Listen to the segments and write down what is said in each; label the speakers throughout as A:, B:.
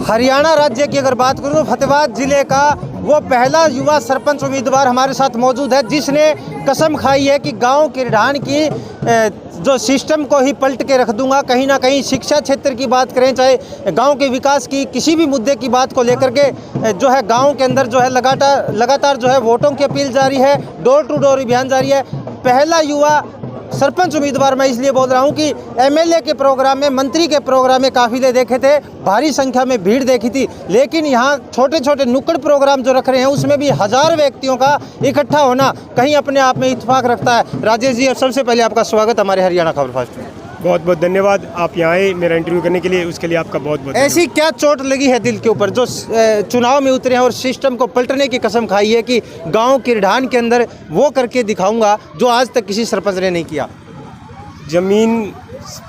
A: हरियाणा राज्य की अगर बात करूँ तो फतेहाबाद जिले का वो पहला युवा सरपंच उम्मीदवार हमारे साथ मौजूद है जिसने कसम खाई है कि गांव किरढान की जो सिस्टम को ही पलट के रख दूंगा। कहीं ना कहीं शिक्षा क्षेत्र की बात करें, चाहे गांव के विकास की किसी भी मुद्दे की बात को लेकर के जो है गांव के अंदर जो है लगातार जो है वोटों की अपील जारी है, डोर टू डोर अभियान जारी है। पहला युवा सरपंच उम्मीदवार मैं इसलिए बोल रहा हूं कि एमएलए के प्रोग्राम में, मंत्री के प्रोग्राम में काफिले देखे थे, भारी संख्या में भीड़ देखी थी, लेकिन यहां छोटे छोटे नुक्कड़ प्रोग्राम जो रख रहे हैं उसमें भी हज़ार व्यक्तियों का इकट्ठा होना कहीं अपने आप में इत्तेफाक रखता है। राजेश जी, सबसे पहले आपका स्वागत हमारे हरियाणा खबरफास्ट में।
B: बहुत बहुत धन्यवाद, आप यहाँ आए मेरा इंटरव्यू करने के लिए, उसके लिए आपका बहुत बहुत
A: ऐसी क्या चोट लगी है दिल के ऊपर जो चुनाव में उतरे हैं और सिस्टम को पलटने की कसम खाई है कि गांव किरढान के अंदर वो करके दिखाऊंगा जो आज तक किसी सरपंच ने नहीं किया?
B: जमीन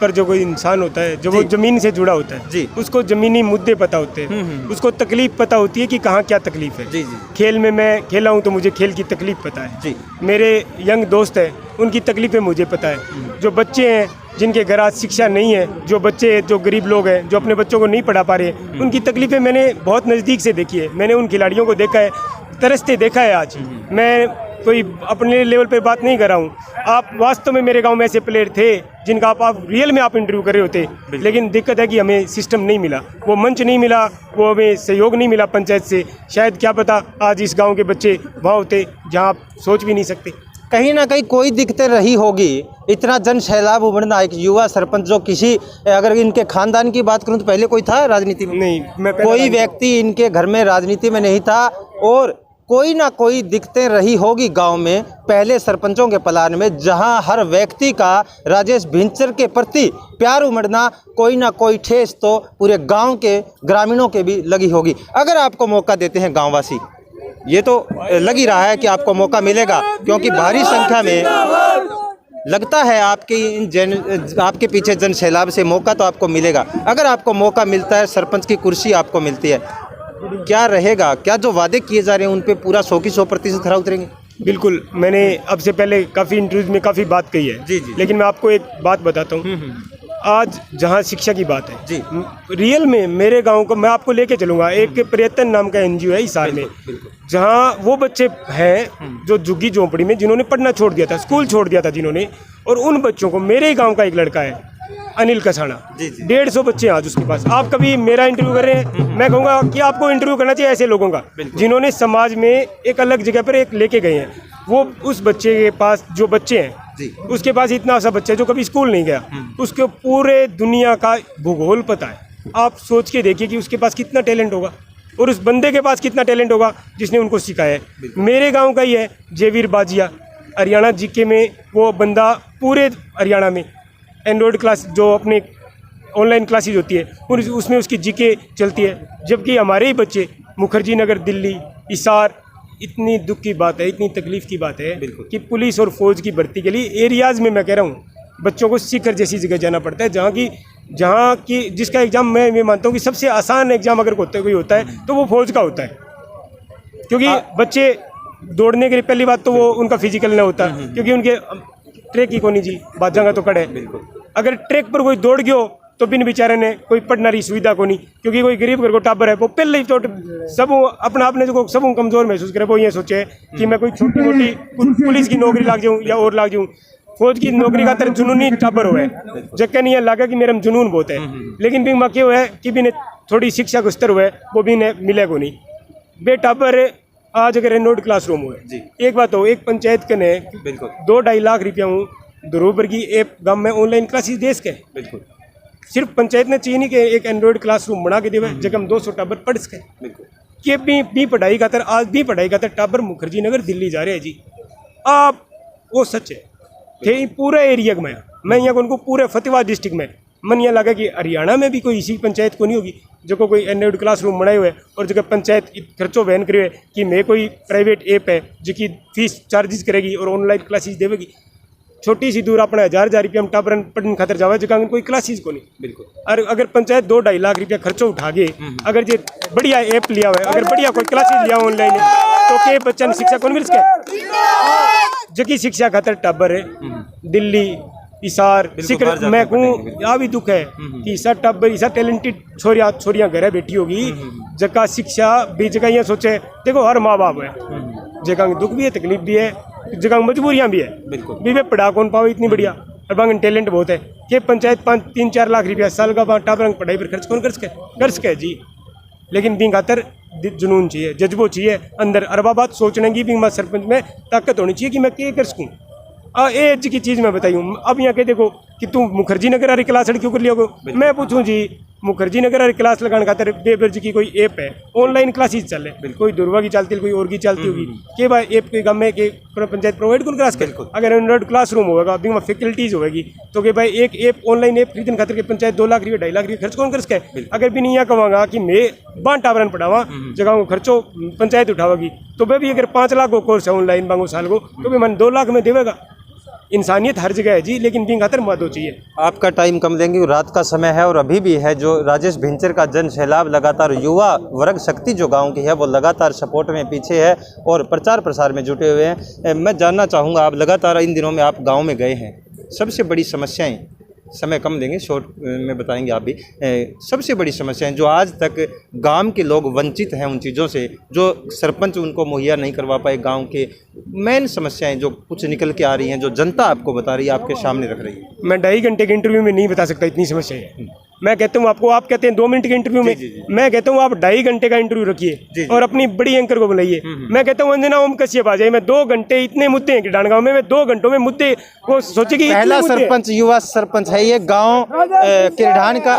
B: पर जो कोई इंसान होता है, जो वो जमीन से जुड़ा होता है
A: जी,
B: उसको जमीनी मुद्दे पता होते हैं, उसको तकलीफ पता होती है कि कहाँ क्या तकलीफ है।
A: जी जी।
B: खेल में मैं खेला हूँ तो मुझे खेल की तकलीफ पता है
A: जी।
B: मेरे यंग दोस्त हैं उनकी तकलीफें मुझे पता है। जो बच्चे हैं जिनके घर आज शिक्षा नहीं है, जो बच्चे जो गरीब लोग हैं जो अपने बच्चों को नहीं पढ़ा पा रहे, उनकी तकलीफें मैंने बहुत नज़दीक से देखी है। मैंने उन खिलाड़ियों को देखा है, तरसते देखा है। आज मैं कोई अपने लेवल पे बात नहीं कर रहा हूँ। आप वास्तव में मेरे गांव में ऐसे प्लेयर थे जिनका आप रियल में आप इंटरव्यू कर रहे होते, लेकिन दिक्कत है कि हमें सिस्टम नहीं मिला, वो मंच नहीं मिला, वो हमें सहयोग नहीं मिला पंचायत से। शायद क्या पता आज इस गांव के बच्चे वहाँ होते जहाँ आप सोच भी नहीं सकते।
A: कहीं ना कहीं कोई दिक्कतें रही होगी, इतना जन सैलाब उमड़ना एक युवा सरपंच जो किसी, अगर इनके खानदान की बात करूं तो पहले कोई था राजनीति में?
B: नहीं,
A: कोई व्यक्ति इनके घर में राजनीति में नहीं था और कोई ना कोई दिक्कतें रही होगी गांव में पहले सरपंचों के प्लान में, जहां हर व्यक्ति का राजेश भिंचर के प्रति प्यार उमड़ना, कोई ना कोई ठेस तो पूरे गांव के ग्रामीणों के भी लगी होगी। अगर आपको मौका देते हैं गांववासी, ये तो लग ही रहा है कि आपको मौका मिलेगा क्योंकि भारी संख्या में लगता है आपके पीछे जन सैलाब से मौका तो आपको मिलेगा। अगर आपको मौका मिलता है, सरपंच की कुर्सी आपको मिलती है, क्या रहेगा? क्या जो वादे किए जा रहे हैं उन पे पूरा 100 की 100% खरा उतरेंगे?
B: बिल्कुल, मैंने अब से पहले काफ़ी इंटरव्यूज में काफ़ी बात कही है
A: जी जी।
B: लेकिन मैं आपको एक बात बताता हूँ। आज जहाँ शिक्षा की बात है
A: जी,
B: रियल में मेरे गांव को मैं आपको लेके चलूंगा। एक प्रयत्न नाम का एनजीओ है हिसार में, जहाँ वो बच्चे हैं जो झुग्गी झोंपड़ी में जिन्होंने पढ़ना छोड़ दिया था, स्कूल छोड़ दिया था जिन्होंने, और उन बच्चों को, मेरे गांव का एक लड़का है अनिल कसाना, 150 बच्चे हैं आज उसके पास। आप कभी मेरा इंटरव्यू कर रहे हैं, मैं कहूँगा कि आपको इंटरव्यू करना चाहिए ऐसे लोगों का जिन्होंने समाज में एक अलग जगह पर एक लेके गए हैं। वो उस बच्चे के पास जो बच्चे हैं उसके पास इतना सा बच्चा है जो कभी स्कूल नहीं गया, उसको पूरे दुनिया का भूगोल पता है। आप सोच के देखिए कि उसके पास कितना टैलेंट होगा और उस बंदे के पास कितना टैलेंट होगा जिसने उनको सिखाया है। मेरे गांव का ही है जेवीर बाजिया, हरियाणा जीके में वो बंदा पूरे हरियाणा में एंड्रॉयड क्लास जो अपने ऑनलाइन क्लासेज होती है उसमें उसकी जीके चलती है, जबकि हमारे ही बच्चे मुखर्जी नगर, दिल्ली, हिसार, इतनी दुख की बात है, इतनी तकलीफ़ की बात है कि पुलिस और फौज की भर्ती के लिए एरियाज़ में मैं कह रहा हूँ बच्चों को सीकर जैसी जगह जाना पड़ता है, जहाँ की जिसका एग्ज़ाम मैं मानता हूँ कि सबसे आसान एग्ज़ाम अगर कोई होता है तो वो फौज का होता है। क्योंकि बच्चे दौड़ने के लिए पहली बात तो वो उनका फिजिकल नहीं होता, क्योंकि उनके ट्रैक ही कोनी जी बात जगह तो कड़े। अगर ट्रैक पर कोई दौड़ गयो तो बिन बेचारे ने कोई पढ़ना रही सुविधा को नहीं, क्योंकि कोई गरीब घर को टाबर है वो पहले ही चोट सब अपना आपने जो सब कमज़ोर महसूस करे, वो ये सोचे कि मैं कोई छोटी मोटी पुलिस की नौकरी लाग जाऊँ या और लाग जाऊँ। फौज की नौकरी का तरह जुनूनी टाबर हुआ है, जबकि नहीं लगा कि मेरे में जुनून बहुत है, लेकिन भी मौके हुआ है कि भी थोड़ी शिक्षा का स्तर हुआ है वो भी मिलेगा नहीं। बेटाबर आज अगर एंड्रॉयड क्लासरूम हुआ है, एक बात हो, एक पंचायत के ने 2-2.5 लाख रुपया हूँ धरोबर की ऐप गाँव में ऑनलाइन क्लासेस देश के, सिर्फ पंचायत ने चाहिए नहीं कि एक एंड्रॉयड क्लासरूम बना के देवे जगह हम 200 टाबर पढ़ सके कि भी पढ़ाई का तर आज भी पढ़ाई का तर टाबर मुखर्जी नगर दिल्ली जा रहे हैं जी। आप वो सच है थे पूरे एरिया में, मैं यहाँ उनको पूरे फतेहाबाद डिस्ट्रिक्ट में मन यह लगा कि हरियाणा में भी कोई इसी पंचायत को नहीं होगी जो कोई एंड्रॉयड क्लासरूम बनाए हुए और जगह पंचायत खर्चों वहन करे कि मैं कोई प्राइवेट ऐप है जिसकी फीस चार्जेस करेगी और ऑनलाइन क्लासेस देवेगी। छोटी सी दूर अपना 1000 रुपया हम टाबर पढ़ने खातर जावा जगह कोई क्लासेस को नहीं। और अगर पंचायत 2-2.5 लाख रुपया खर्चो उठा गए, अगर ये बढ़िया ऐप लिया हुआ है, अगर बढ़िया कोई क्लासेस लिया ऑनलाइन तो के बच्चा ने शिक्षा कौन मिल सके? जबकि शिक्षा खातर टाबर है दिल्ली, इसार सिकर मैं कहूँ यह भी दुख है कि इसा टब्बर इसा टैलेंटेड छोरियां घर बैठी होगी जगह शिक्षा भी जगह ये सोचे। देखो हर माँ बाप है, जगह दुख भी है, तकलीफ भी है, जगह मजबूरियां भी है, बिल्कुल भी वे पढ़ा कौन पाओ इतनी बढ़िया, और बांगन टैलेंट बहुत है कि पंचायत 5-3-4 लाख रुपया साल का टाबर पढ़ाई पर खर्च कौन कर सके जी। लेकिन बिंग खातर जुनून चाहिए, जज्बो चाहिए अंदर, अरबा बात सोचने की भी सरपंच में ताकत होनी चाहिए कि मैं क्या कर सकूँ। एज की चीज़ मैं बताई अब यहाँ के देखो कि तू मुखर्जी नगर वाली क्लास क्यों कर लिया को, मैं पूछूं जी मुखर्जी नगर वाली क्लास लगाने खातर बेबर्ज की कोई ऐप है, ऑनलाइन क्लासेस चल रहे, कोई दुर्वा की चलती कोई और की चलती होगी कि भाई ऐप के गाँव में के पंचायत प्रोवाइड कौन क्लास कर, अगर एंड्रॉइड क्लासरूम होगा बिंग फैकल्टीज होगी तो कि भाई एक ऐप ऑनलाइन ऐप खरीदने खातर के पंचायत 2 लाख रुपये 2.5 लाख रुपये खर्च कौन कर सके। अगर भी नहीं यहाँ कहूँगा कि मैं 12 टावरन पढ़ावा जगह को खर्चो पंचायत उठावेगी तो वह भी अगर 5 लाख को कोर्स है ऑनलाइन बांगो साल को तो भी मन 2 लाख में देवेगा। इंसानियत हर जगह है जी, लेकिन बिंग खातर मदद चाहिए।
A: आपका टाइम कम देंगे, रात का समय है और अभी भी है जो राजेश भिंचर का जन सैलाब लगातार युवा वर्ग शक्ति जो गांव की है वो लगातार सपोर्ट में पीछे है और प्रचार प्रसार में जुटे हुए हैं। मैं जानना चाहूँगा, आप लगातार इन दिनों में आप गाँव में गए हैं, सबसे बड़ी समस्याएँ, समय कम देंगे शॉर्ट में बताएंगे आप भी, सबसे बड़ी समस्याएं जो आज तक गांव के लोग वंचित हैं उन चीज़ों से जो सरपंच उनको मुहैया नहीं करवा पाए, गांव के मेन समस्याएं जो कुछ निकल के आ रही हैं जो जनता आपको बता रही है, आपके सामने रख रही है।
B: मैं 2.5 घंटे के इंटरव्यू में नहीं बता सकता इतनी समस्या है। मैं कहता हूँ आपको, आप कहते हैं 2 मिनट के इंटरव्यू में, मैं कहता हूँ आप 2.5 घंटे का इंटरव्यू रखिए और अपनी बड़ी एंकर को बुलाइए। मैं कहता हूँ अंजना ओम कश्यप आ जाए, मैं 2 घंटे इतने मुद्दे हैं किरडान गाँव में, मैं 2 घंटों में मुद्दे वो सोचेगी।
A: पहला सरपंच युवा सरपंच है ये गाँव किरडान का,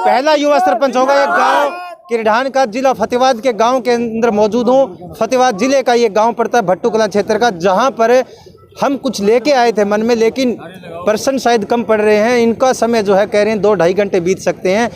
A: पहला युवा सरपंच होगा ये गाँव किरडान का, जिला फतेहाबाद के गांव के अंदर मौजूद हूँ। फतेहाबाद जिले का ये गांव पड़ता है भट्टू कला क्षेत्र का, जहां पर हम कुछ लेके आए थे मन में, लेकिन पर्सन शायद कम पड़ रहे हैं। इनका समय जो है कह रहे हैं 2-2.5 घंटे बीत सकते हैं।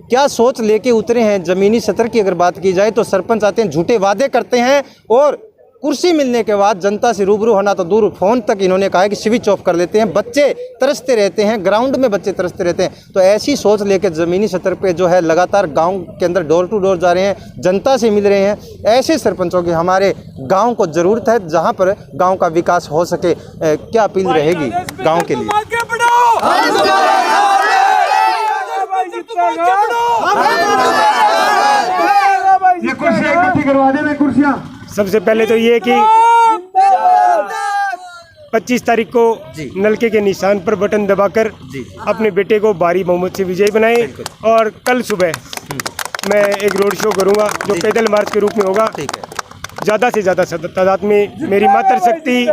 A: क्या सोच लेके उतरे हैं ज़मीनी सतर की अगर बात की जाए तो सरपंच आते हैं, झूठे वादे करते हैं और कुर्सी मिलने के बाद जनता से रूबरू होना तो दूर, फ़ोन तक इन्होंने कहा है कि स्विच ऑफ कर लेते हैं। बच्चे तरसते रहते हैं, ग्राउंड में बच्चे तरसते रहते हैं। तो ऐसी सोच लेकर ज़मीनी सतर पे जो है लगातार गांव के अंदर डोर टू डोर जा रहे हैं, जनता से मिल रहे हैं। ऐसे सरपंचों की हमारे गांव को ज़रूरत है जहां पर गांव का विकास हो सके। क्या अपील रहेगी गाँव के लिए?
B: सबसे पहले तो ये कि 25 तारीख को नलके के निशान पर बटन दबाकर अपने बेटे को भारी बहुमत से विजयी बनाएं और कल सुबह मैं एक रोड शो करूंगा जो पैदल मार्च के रूप में होगा। ज़्यादा से ज़्यादा तादाद में मेरी मातृशक्ति,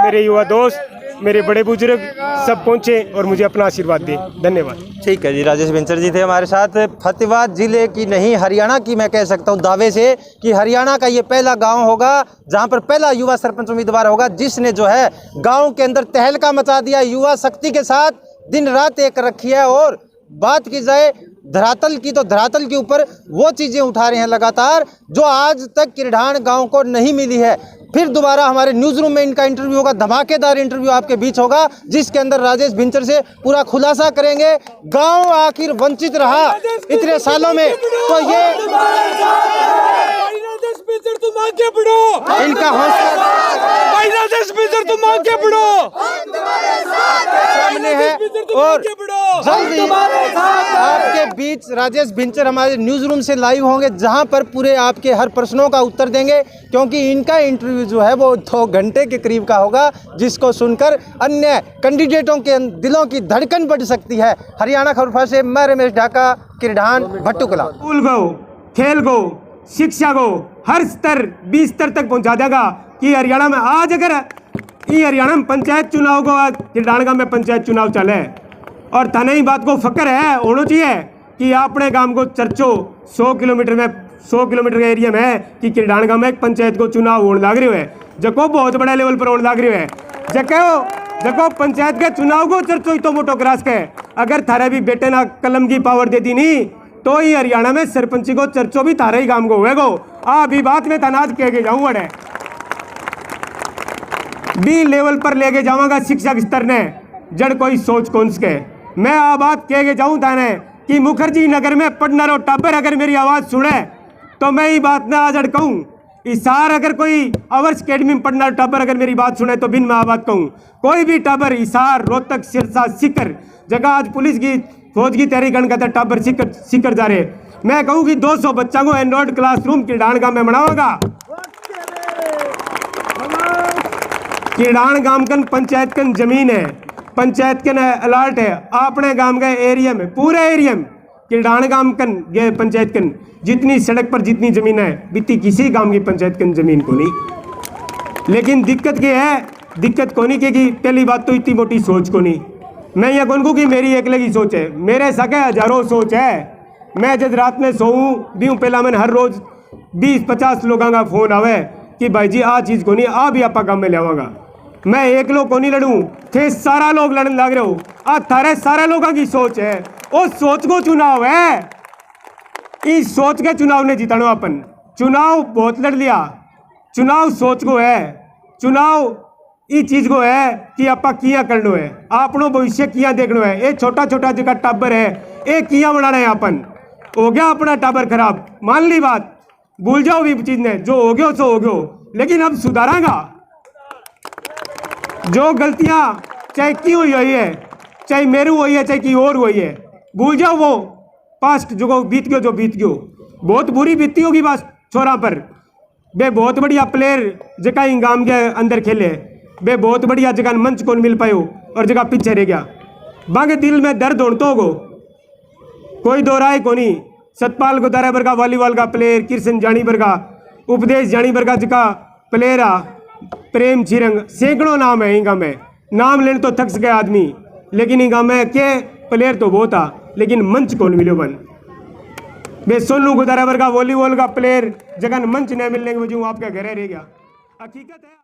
B: मेरे युवा दोस्त, मेरे बड़े बुजुर्ग सब पहुंचे और मुझे अपना आशीर्वाद दे। धन्यवाद।
A: ठीक है जी, राजेश भिंचर जी थे हमारे साथ। फतेहाबाद जिले की नहीं हरियाणा की मैं कह सकता हूं दावे से कि हरियाणा का ये पहला गांव होगा जहां पर पहला युवा सरपंच उम्मीदवार होगा जिसने जो है गांव के अंदर तहलका मचा दिया, युवा शक्ति के साथ दिन रात एक रखी है। और बात की जाए धरातल की तो धरातल के ऊपर वो चीज़ें उठा रहे हैं लगातार जो आज तक किरडान गांव को नहीं मिली है। फिर दोबारा हमारे न्यूज़ रूम में इनका इंटरव्यू होगा, धमाकेदार इंटरव्यू आपके बीच होगा जिसके अंदर राजेश भिंचर से पूरा खुलासा करेंगे गांव आखिर वंचित रहा इतने सालों में। तो ये इनका हौसला सामने है और जल्द ही आपके बीच राजेश भिंचर हमारे न्यूज़ रूम से लाइव होंगे जहां पर पूरे आपके हर प्रश्नों का उत्तर देंगे, क्योंकि इनका इंटरव्यू जो है वो 2 घंटे के करीब का होगा जिसको सुनकर अन्य कैंडिडेटों के दिलों की धड़कन बढ़ सकती है। हरियाणा खबरफार से मैं रमेश ढाका, किरडान भट्टू कला।
B: स्कूल को, खेल को, शिक्षा को हर स्तर 20 स्तर तक पहुंचा देगा कि हरियाणा में आज अगर ये हरियाणा में पंचायत चुनाव को किरडान गाँव में पंचायत चुनाव चले और थाने ही बात को फकर है होना चाहिए कि अपने गांव को चर्चो 100 किलोमीटर के एरिया में है कि किरडान गाँव में एक पंचायत को चुनाव होने लग रही है, जको बहुत बड़ा लेवल पर होने लग रही है। जको पंचायत के चुनाव को चर्चो तो मोटो क्रास के अगर थारे भी बेटे ना कलम की पावर देती नहीं तो ही हरियाणा में सरपंची को चर्चो भी थारे ही काम को हुएगो। अभी बात में तनाज कह के जाऊँ अड़े बी लेवल पर लेके जाऊंगा शिक्षक स्तर ने जड़ कोई सोच कौन सके। मैं आ बात कह के जाऊं थाने कि मुखर्जी नगर में पढ़ना रो टाबर अगर मेरी आवाज़ सुने तो मैं ही बात ना आज कहूँ इसार अगर कोई अवर्स अकेडमी में पढ़ना टाबर अगर मेरी बात सुने तो बिन मैं बात कहूँ, कोई भी टाबर इसार रोहतक सिरसा सीकर जगह आज पुलिस की फौज की तैयारी करने का टाबर सीकर जा रहे, मैं कहूँ कि 200 बच्चा को एंड्रॉइड क्लासरूम किरडान गांव में बनाऊंगा। किरडान गांव कन पंचायत कन जमीन है, पंचायत कन अलर्ट है, अपने गांव के एरिया में पूरे एरिया में किरडान गांव कन ये पंचायत कन जितनी सड़क पर जितनी जमीन है बीती किसी गांव की पंचायत कन जमीन को नहीं। लेकिन दिक्कत क्या है, दिक्कत को नहीं कि पहली बात तो इतनी मोटी सोच को नहीं, मैं ये कौन को कि मेरी अकेले की सोच है, मेरे सके हजारों सोच है। मैं जब रात में सोऊं भी पहला मैंने हर रोज 20-50 लोगों का फोन आवे कि भाई जी आ चीज़ को नहीं आ भी आपा काम में लियावांगा। मैं एक लोग को नहीं लड़ूं, थे सारा लोग लड़ने लग रहे हो, आ थारे सारे लोगों की सोच है, उस सोच को चुनाव है, इस सोच के चुनाव ने जितानो अपन। चुनाव बहुत लड़ लिया, चुनाव सोच को है, चुनाव इस चीज को है कि आपा किया करनो है, आपनो भविष्य किया देखनो है। ये छोटा छोटा जगह टाबर है ये किया बना रहे हैं अपन, हो गया अपना टाबर खराब मान ली बात, भूल जाओ भी चीज ने, जो हो गयो सो हो गयो, लेकिन अब सुधारांगा। जो गलतियां चाहे की हुई है, चाहे मेरू हुई है, चाहे की और हुई है, भूल जाओ वो पास्ट जो बीत गयो, जो बीत गयो बहुत बुरी बीती होगी बस छोरा पर। बे बहुत बढ़िया प्लेयर जगह गांव के अंदर खेले, बे बहुत बढ़िया जगह मंच को मिल पायो और जगह पीछे रह गया, बागे दिल में दर्द होता होगो, कोई दो राय को नहीं। सतपाल गुदारा वर्गा वॉलीबॉल का प्लेयर, कृष्ण जानी वर्गा, उपदेश जानी वर्गा जगह प्लेयर आ, प्रेम छिरंग, सैकड़ों नाम है इंगा में, नाम लेने तो थक सके आदमी, लेकिन इंगा में के प्लेयर तो बहुत आ लेकिन मंच कौन मिलो बन। बे सोनू गुदारा वर्गा वॉलीबॉल का प्लेयर जगह मंच नहीं मिलने की वजह आपका घर रह गया, हकीकत है।